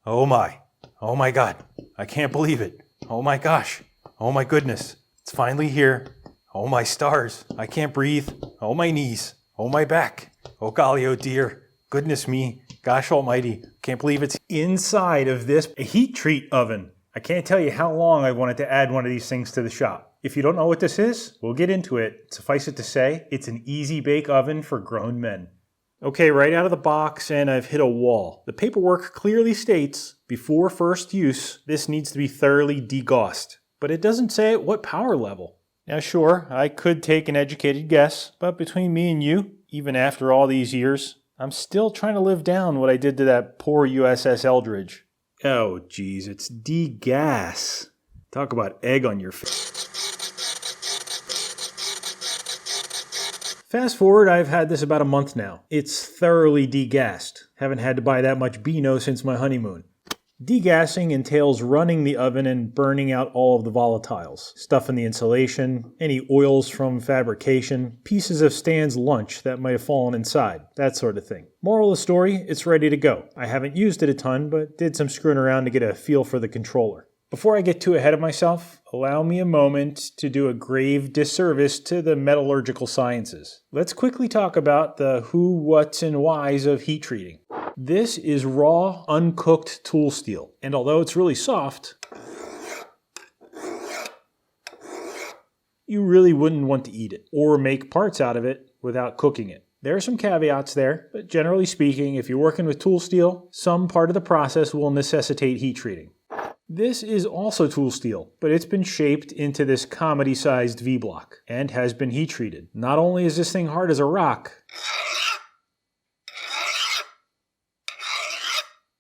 Oh my. Oh my God. I can't believe it. Oh my gosh. Oh my goodness. It's finally here. Oh my stars. I can't breathe. Oh my knees. Oh my back. Oh golly, oh dear. Goodness me. Gosh almighty. Can't believe it's inside of this heat treat oven. I can't tell you how long I wanted to add one of these things to the shop. If you don't know what this is, we'll get into it. Suffice it to say, it's an easy bake oven for grown men. Okay, right out of the box, and I've hit a wall. The paperwork clearly states, before first use, this needs to be thoroughly degaussed. But it doesn't say at what power level. Now sure, I could take an educated guess, but between me and you, even after all these years, I'm still trying to live down what I did to that poor USS Eldridge. Oh geez, it's degas. Talk about egg on your face. Fast forward, I've had this about a month now. It's thoroughly degassed. Haven't had to buy that much Beano since my honeymoon. Degassing entails running the oven and burning out all of the volatiles. Stuff in the insulation, any oils from fabrication, pieces of Stan's lunch that might have fallen inside, that sort of thing. Moral of the story, it's ready to go. I haven't used it a ton, but did some screwing around to get a feel for the controller. Before I get too ahead of myself, allow me a moment to do a grave disservice to the metallurgical sciences. Let's quickly talk about the who, whats, and whys of heat treating. This is raw, uncooked tool steel, and although it's really soft, you really wouldn't want to eat it or make parts out of it without cooking it. There are some caveats there, but generally speaking, if you're working with tool steel, some part of the process will necessitate heat treating. This is also tool steel, but it's been shaped into this comedy-sized V-block and has been heat treated. Not only is this thing hard as a rock,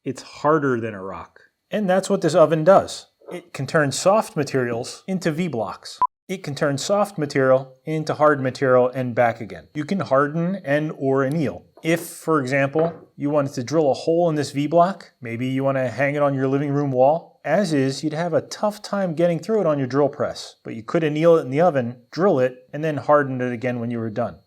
it's harder than a rock. And that's what this oven does. It can turn soft materials into V-blocks. It can turn soft material into hard material and back again. You can harden and or anneal. If, for example, you wanted to drill a hole in this V-block, maybe you want to hang it on your living room wall, as is, you'd have a tough time getting through it on your drill press. But you could anneal it in the oven, drill it, and then harden it again when you were done.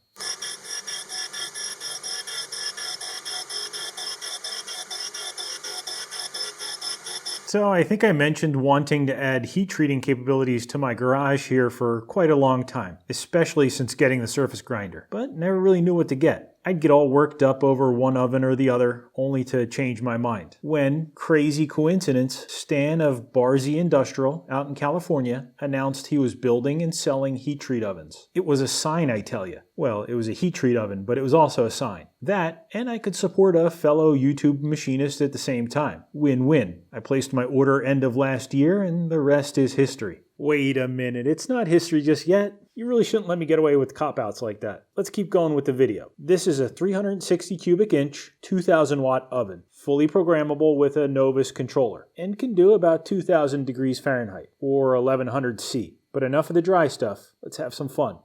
So I think I mentioned wanting to add heat treating capabilities to my garage here for quite a long time, especially since getting the surface grinder, but never really knew what to get. I'd get all worked up over one oven or the other, only to change my mind. When, crazy coincidence, Stan of Barzy Industrial out in California announced he was building and selling heat treat ovens. It was a sign, I tell you. Well, it was a heat treat oven, but it was also a sign. That, and I could support a fellow YouTube machinist at the same time. Win-win. I placed my order end of last year, and the rest is history. Wait a minute, it's not history just yet. You really shouldn't let me get away with cop-outs like that. Let's keep going with the video. This is a 360 cubic inch, 2000 watt oven, fully programmable with a Novus controller, and can do about 2000 degrees Fahrenheit, or 1100 C. But enough of the dry stuff, let's have some fun.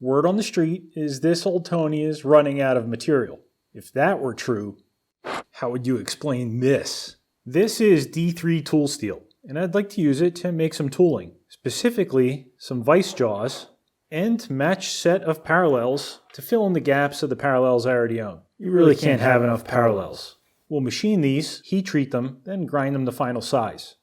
Word on the street is this old Tony is running out of material. If that were true, how would you explain this? This is D3 tool steel, and I'd like to use it to make some tooling, specifically some vice jaws and matched set of parallels to fill in the gaps of the parallels I already own. You really can't have enough parallels. We'll machine these, heat treat them, then grind them to final size.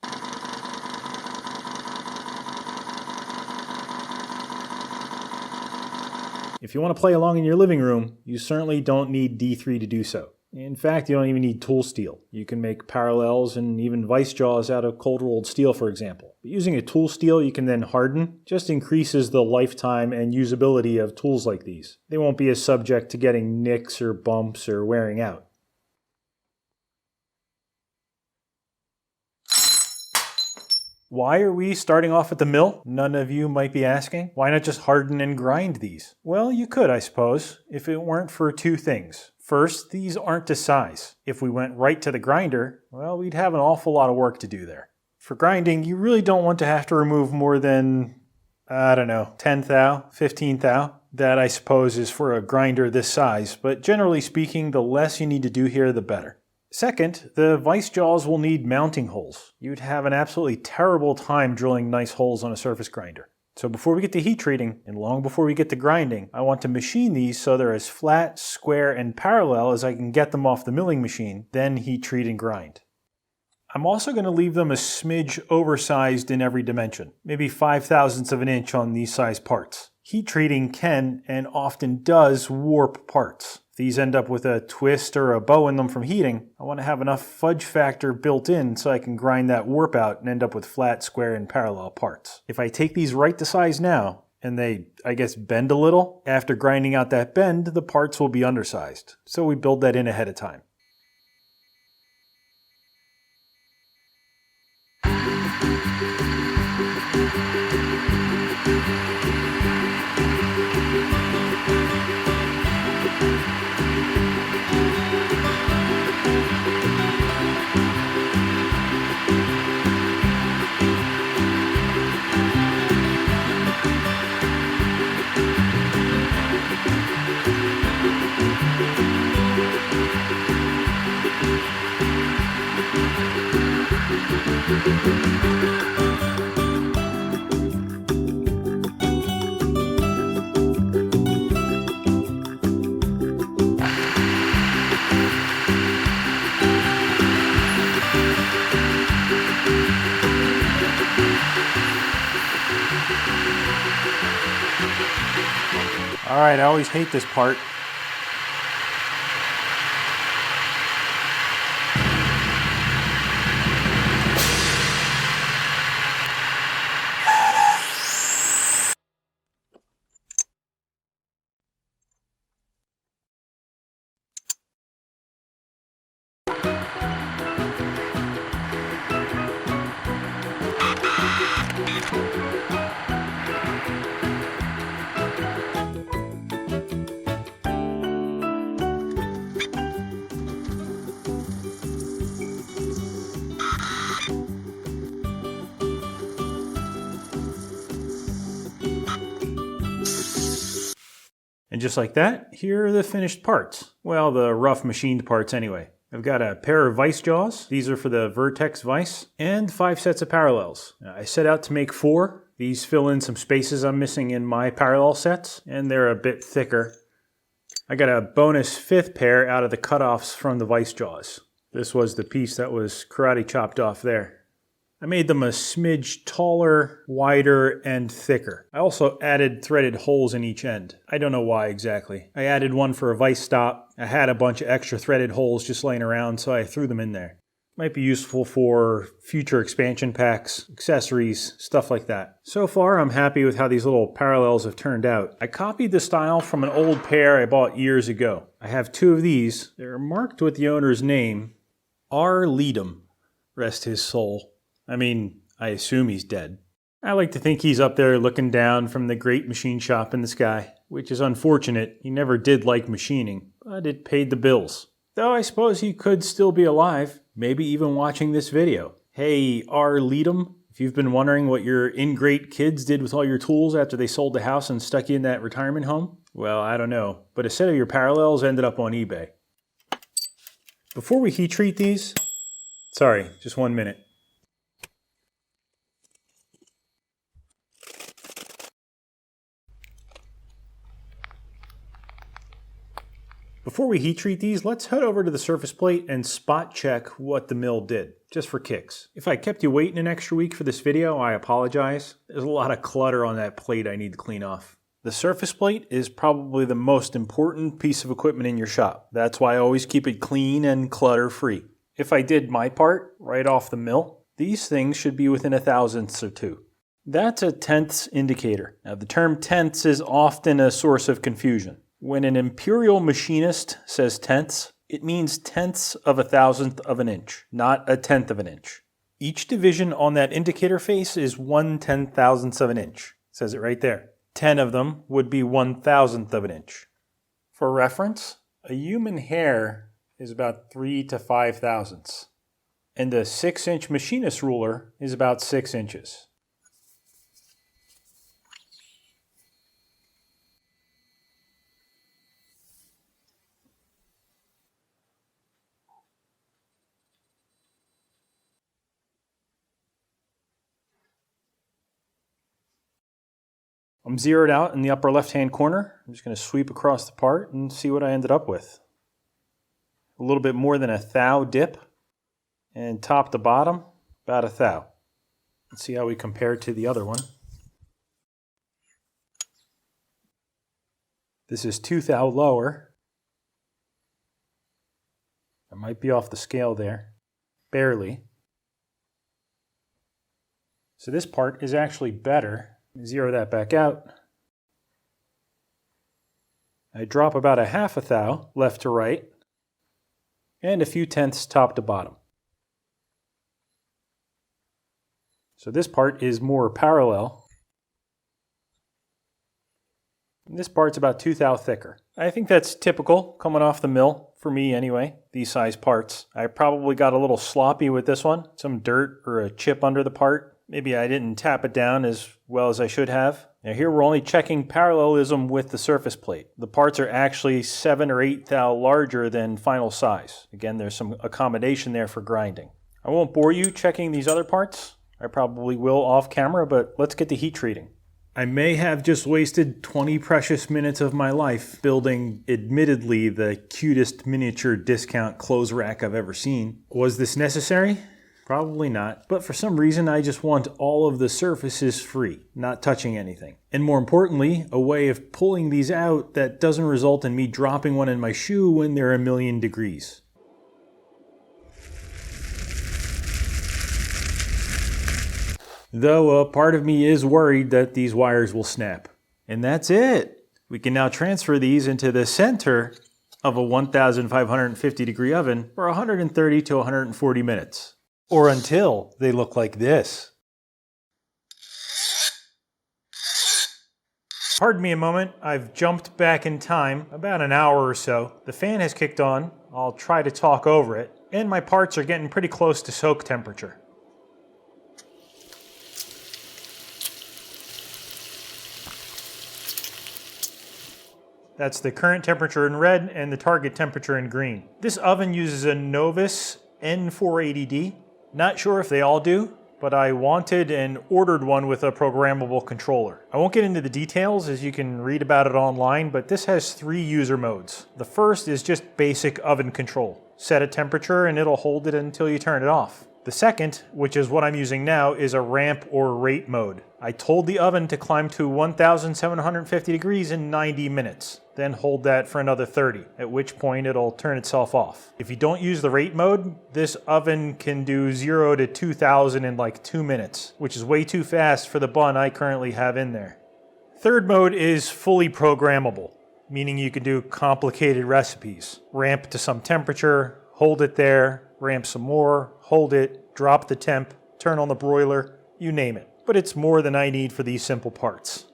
If you want to play along in your living room, you certainly don't need D3 to do so. In fact, you don't even need tool steel. You can make parallels and even vice jaws out of cold rolled steel, for example. But using a tool steel you can then harden just increases the lifetime and usability of tools like these. They won't be as subject to getting nicks or bumps or wearing out. Why are we starting off at the mill? None of you might be asking. Why not just harden and grind these? Well, you could, I suppose, if it weren't for two things. First, these aren't to size. If we went right to the grinder, well, we'd have an awful lot of work to do there. For grinding, you really don't want to have to remove more than, I don't know, 10 thou, 15 thou. That, I suppose, is for a grinder this size, but generally speaking, the less you need to do here, the better. Second, the vice jaws will need mounting holes. You'd have an absolutely terrible time drilling nice holes on a surface grinder. So before we get to heat treating, and long before we get to grinding, I want to machine these so they're as flat, square, and parallel as I can get them off the milling machine, then heat treat and grind. I'm also going to leave them a smidge oversized in every dimension, maybe 5/1000ths of an inch on these size parts. Heat treating can and often does warp parts. If these end up with a twist or a bow in them from heating, I want to have enough fudge factor built in so I can grind that warp out and end up with flat, square, and parallel parts. If I take these right to size now, and they, I guess, bend a little, after grinding out that bend, the parts will be undersized. So we build that in ahead of time. Alright, I always hate this part. And just like that, here are the finished parts. Well, the rough machined parts anyway. I've got a pair of vice jaws. These are for the Vertex vise. And 5 sets of parallels. I set out to make 4. These fill in some spaces I'm missing in my parallel sets, and they're a bit thicker. I got a bonus 5th pair out of the cutoffs from the vice jaws. This was the piece that was karate chopped off there. I made them a smidge taller, wider, and thicker. I also added threaded holes in each end. I don't know why exactly. I added one for a vice stop. I had a bunch of extra threaded holes just laying around, so I threw them in there. Might be useful for future expansion packs, accessories, stuff like that. So far, I'm happy with how these little parallels have turned out. I copied the style from an old pair I bought years ago. I have 2 of these. They're marked with the owner's name, R. Leadham. Rest his soul. I mean, I assume he's dead. I like to think he's up there looking down from the great machine shop in the sky, which is unfortunate. He never did like machining, but it paid the bills. Though I suppose he could still be alive, maybe even watching this video. Hey, R. Leadham, if you've been wondering what your ingrate kids did with all your tools after they sold the house and stuck you in that retirement home, well, I don't know, but a set of your parallels ended up on eBay. Before we heat treat these, sorry, just 1 minute. Before we heat treat these, let's head over to the surface plate and spot check what the mill did, just for kicks. If I kept you waiting an extra week for this video, I apologize. There's a lot of clutter on that plate I need to clean off. The surface plate is probably the most important piece of equipment in your shop. That's why I always keep it clean and clutter-free. If I did my part right off the mill, these things should be within 1/1000ths or 2. That's a tenths indicator. Now, the term tenths is often a source of confusion. When an imperial machinist says tenths, it means tenths of 1/1000th of an inch, not 1/10 of an inch. Each division on that indicator face is 1/10,000th of an inch. It says it right there. 10 of them would be 1/1000th of an inch. For reference, a human hair is about 3 to 5 thousandths, and a 6-inch machinist ruler is about 6 inches. I'm zeroed out in the upper left-hand corner. I'm just going to sweep across the part and see what I ended up with. A little bit more than a thou dip, and top to bottom, about a thou. Let's see how we compare to the other one. This is 2 thou lower. I might be off the scale there, barely. So this part is actually better. Zero that back out. I drop about a half a thou left to right, and a few tenths top to bottom. So this part is more parallel. And this part's about 2 thou thicker. I think that's typical coming off the mill, for me anyway, these size parts. I probably got a little sloppy with this one, some dirt or a chip under the part. Maybe I didn't tap it down as well as I should have. Now here we're only checking parallelism with the surface plate. The parts are actually 7 or 8 thou larger than final size. Again, there's some accommodation there for grinding. I won't bore you checking these other parts. I probably will off camera, but let's get to heat treating. I may have just wasted 20 precious minutes of my life building, admittedly, the cutest miniature discount clothes rack I've ever seen. Was this necessary? Probably not, but for some reason I just want all of the surfaces free, not touching anything. And more importantly, a way of pulling these out that doesn't result in me dropping one in my shoe when they're 1,000,000 degrees. Though a part of me is worried that these wires will snap. And that's it! We can now transfer these into the center of a 1550 degree oven for 130 to 140 minutes. Or until they look like this. Pardon me a moment, I've jumped back in time about an hour or so. The fan has kicked on, I'll try to talk over it, and my parts are getting pretty close to soak temperature. That's the current temperature in red and the target temperature in green. This oven uses a Novus N480D. Not sure if they all do, but I wanted and ordered one with a programmable controller. I won't get into the details as you can read about it online, but this has 3 user modes. The first is just basic oven control. Set a temperature and it'll hold it until you turn it off. The second, which is what I'm using now, is a ramp or rate mode. I told the oven to climb to 1750 degrees in 90 minutes, then hold that for another 30, at which point it'll turn itself off. If you don't use the rate mode, this oven can do 0 to 2000 in like 2 minutes, which is way too fast for the bun I currently have in there. Third mode is fully programmable, meaning you can do complicated recipes. Ramp to some temperature, hold it there, ramp some more, hold it, drop the temp, turn on the broiler, you name it. But it's more than I need for these simple parts.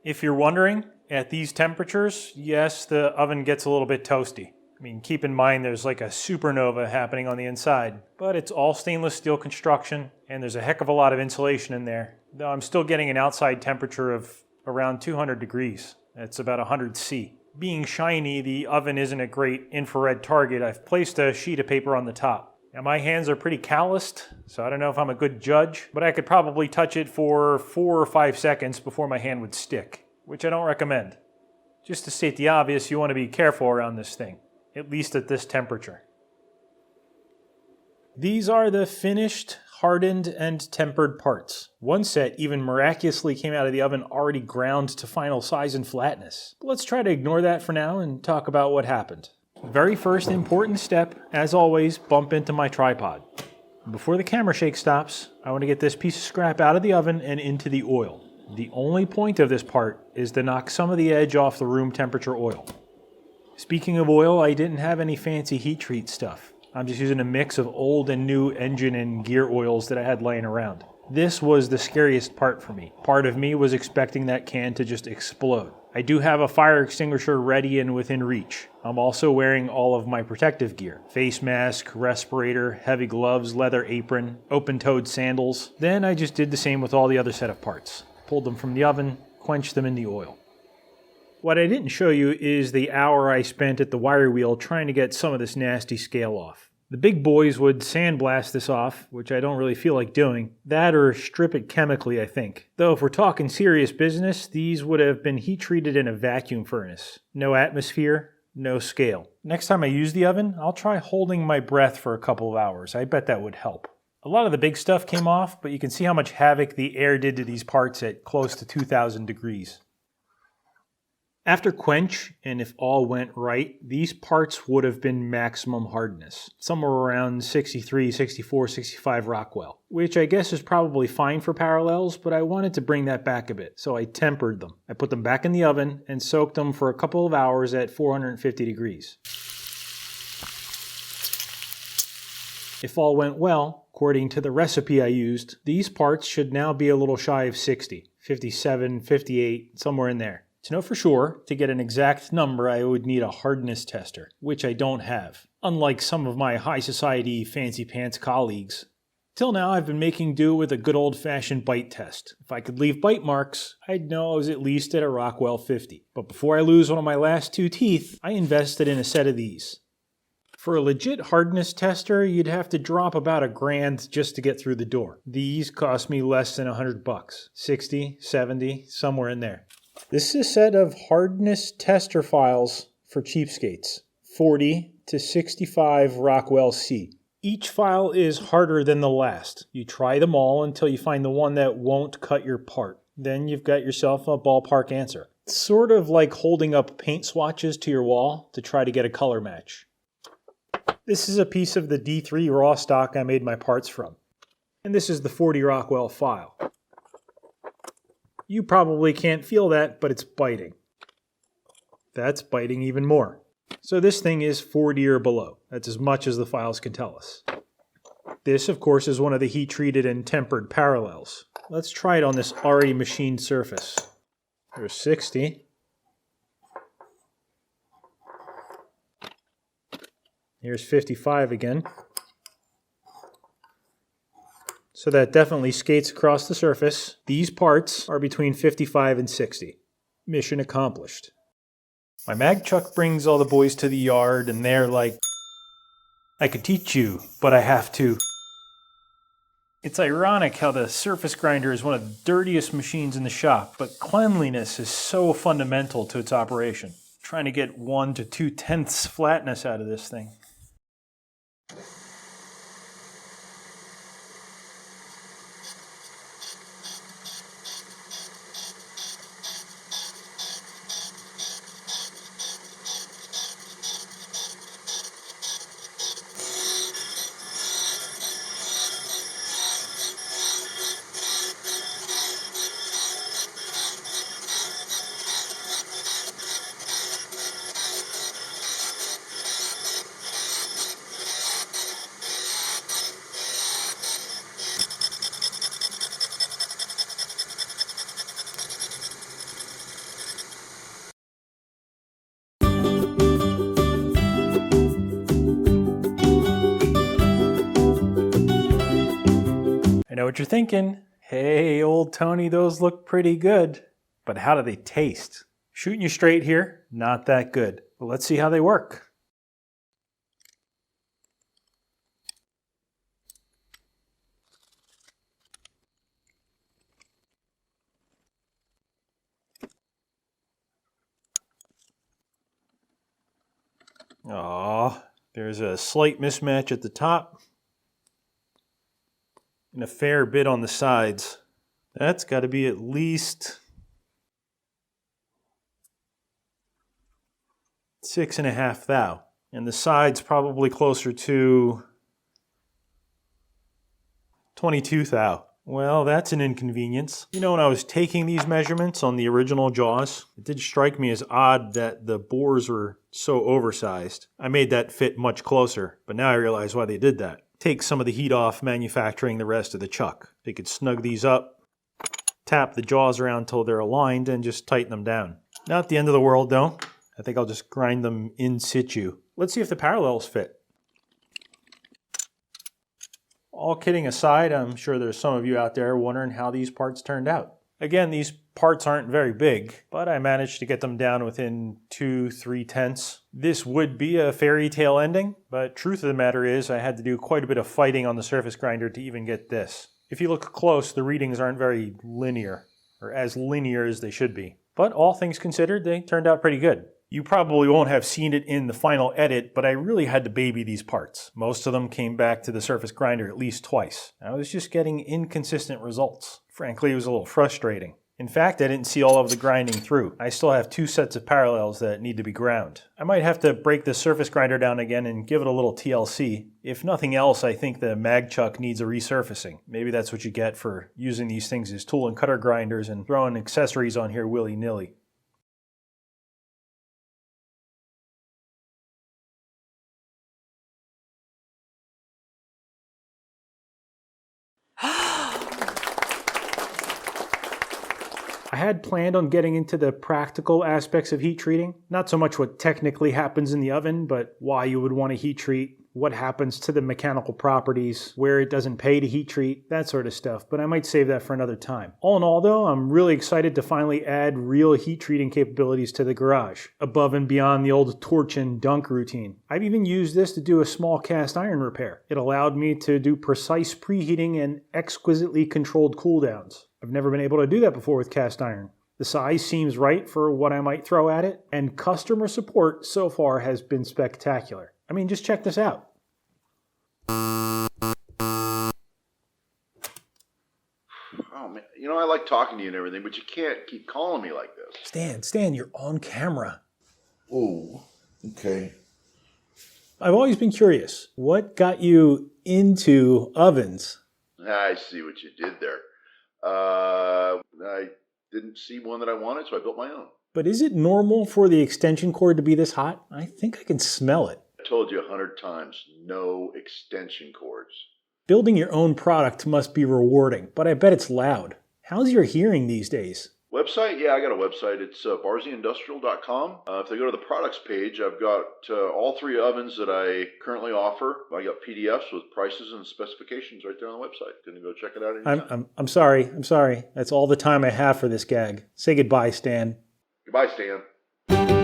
If you're wondering, at these temperatures, yes, the oven gets a little bit toasty. I mean, keep in mind there's like a supernova happening on the inside, but it's all stainless steel construction and there's a heck of a lot of insulation in there. Though I'm still getting an outside temperature of around 200 degrees. That's about 100 C. Being shiny, the oven isn't a great infrared target. I've placed a sheet of paper on the top. Now my hands are pretty calloused, so I don't know if I'm a good judge, but I could probably touch it for 4 or 5 seconds before my hand would stick, which I don't recommend. Just to state the obvious, you want to be careful around this thing, at least at this temperature. These are the finished, hardened, and tempered parts. One set even miraculously came out of the oven already ground to final size and flatness. But let's try to ignore that for now and talk about what happened. Very first important step, as always, bump into my tripod. Before the camera shake stops, I want to get this piece of scrap out of the oven and into the oil. The only point of this part is to knock some of the edge off the room temperature oil. Speaking of oil, I didn't have any fancy heat treat stuff. I'm just using a mix of old and new engine and gear oils that I had laying around. This was the scariest part for me. Part of me was expecting that can to just explode. I do have a fire extinguisher ready and within reach. I'm also wearing all of my protective gear. Face mask, respirator, heavy gloves, leather apron, open-toed sandals. Then I just did the same with all the other set of parts. Pulled them from the oven, quenched them in the oil. What I didn't show you is the hour I spent at the wire wheel trying to get some of this nasty scale off. The big boys would sandblast this off, which I don't really feel like doing. That or strip it chemically, I think. Though if we're talking serious business, these would have been heat treated in a vacuum furnace. No atmosphere, no scale. Next time I use the oven, I'll try holding my breath for a couple of hours. I bet that would help. A lot of the big stuff came off, but you can see how much havoc the air did to these parts at close to 2,000 degrees. After quench, and if all went right, these parts would have been maximum hardness. Somewhere around 63, 64, 65 Rockwell, which I guess is probably fine for parallels, but I wanted to bring that back a bit, so I tempered them. I put them back in the oven and soaked them for a couple of hours at 450 degrees. If all went well, according to the recipe I used, these parts should now be a little shy of 60, 57, 58, somewhere in there. To know for sure, to get an exact number, I would need a hardness tester, which I don't have, unlike some of my high society fancy pants colleagues. Till now, I've been making do with a good old-fashioned bite test. If I could leave bite marks, I'd know I was at least at a Rockwell 50. But before I lose one of my last 2 teeth, I invested in a set of these. For a legit hardness tester, you'd have to drop about $1,000 just to get through the door. These cost me less than $100, 60, 70, somewhere in there. This is a set of hardness tester files for cheapskates, 40 to 65 Rockwell C. Each file is harder than the last. You try them all until you find the one that won't cut your part. Then you've got yourself a ballpark answer. It's sort of like holding up paint swatches to your wall to try to get a color match. This is a piece of the D3 raw stock I made my parts from. And this is the 40 Rockwell file. You probably can't feel that, but it's biting. That's biting even more. So this thing is 40 or below. That's as much as the files can tell us. This, of course, is one of the heat-treated and tempered parallels. Let's try it on this already machined surface. There's 60. Here's 55 again. So that definitely skates across the surface. These parts are between 55 and 60. Mission accomplished. My mag chuck brings all the boys to the yard and they're like, I could teach you, but I have to. It's ironic how the surface grinder is one of the dirtiest machines in the shop, but cleanliness is so fundamental to its operation. Trying to get 1 to 2/10 flatness out of this thing. I know what you're thinking. Hey, old Tony, those look pretty good. But how do they taste? Shooting you straight here, not that good. But let's see how they work. Aw, there's a slight mismatch at the top and a fair bit on the sides. That's got to be at least 6.5 thou. And the sides probably closer to 22 thou. Well, that's an inconvenience. You know, when I was taking these measurements on the original Jaws, it did strike me as odd that the bores were so oversized. I made that fit much closer, but now I realize why they did that. Take some of the heat off manufacturing the rest of the chuck. They could snug these up, tap the jaws around till they're aligned, and just tighten them down. Not the end of the world, though. I think I'll just grind them in situ. Let's see if the parallels fit. All kidding aside, I'm sure there's some of you out there wondering how these parts turned out. Again, these parts aren't very big, but I managed to get them down within 2-3 tenths. This would be a fairy tale ending, but truth of the matter is I had to do quite a bit of fighting on the surface grinder to even get this. If you look close, the readings aren't very linear, or as linear as they should be. But all things considered, they turned out pretty good. You probably won't have seen it in the final edit, but I really had to baby these parts. Most of them came back to the surface grinder at least twice. I was just getting inconsistent results. Frankly, it was a little frustrating. In fact, I didn't see all of the grinding through. I still have 2 sets of parallels that need to be ground. I might have to break the surface grinder down again and give it a little TLC. If nothing else, I think the mag chuck needs a resurfacing. Maybe that's what you get for using these things as tool and cutter grinders and throwing accessories on here willy-nilly. I had planned on getting into the practical aspects of heat treating, not so much what technically happens in the oven, but why you would want to heat treat, what happens to the mechanical properties, where it doesn't pay to heat treat, that sort of stuff, but I might save that for another time. All in all though, I'm really excited to finally add real heat treating capabilities to the garage, above and beyond the old torch and dunk routine. I've even used this to do a small cast iron repair. It allowed me to do precise preheating and exquisitely controlled cooldowns. I've never been able to do that before with cast iron. The size seems right for what I might throw at it, and customer support so far has been spectacular. I mean, just check this out. Oh man, you know, I like talking to you and everything, but you can't keep calling me like this. Stan, you're on camera. Oh, okay. I've always been curious. What got you into ovens? I see what you did there. I didn't see one that I wanted, so I built my own. But is it normal for the extension cord to be this hot? I think I can smell it. I told you 100 times, no extension cords. Building your own product must be rewarding, but I bet it's loud. How's your hearing these days? Website? Yeah, I got a website. It's barzieindustrial.com. If they go to the products page, I've got all 3 ovens that I currently offer. I got PDFs with prices and specifications right there on the website. Gonna go check it out anytime. I'm sorry. That's all the time I have for this gag. Say goodbye, Stan. Goodbye, Stan.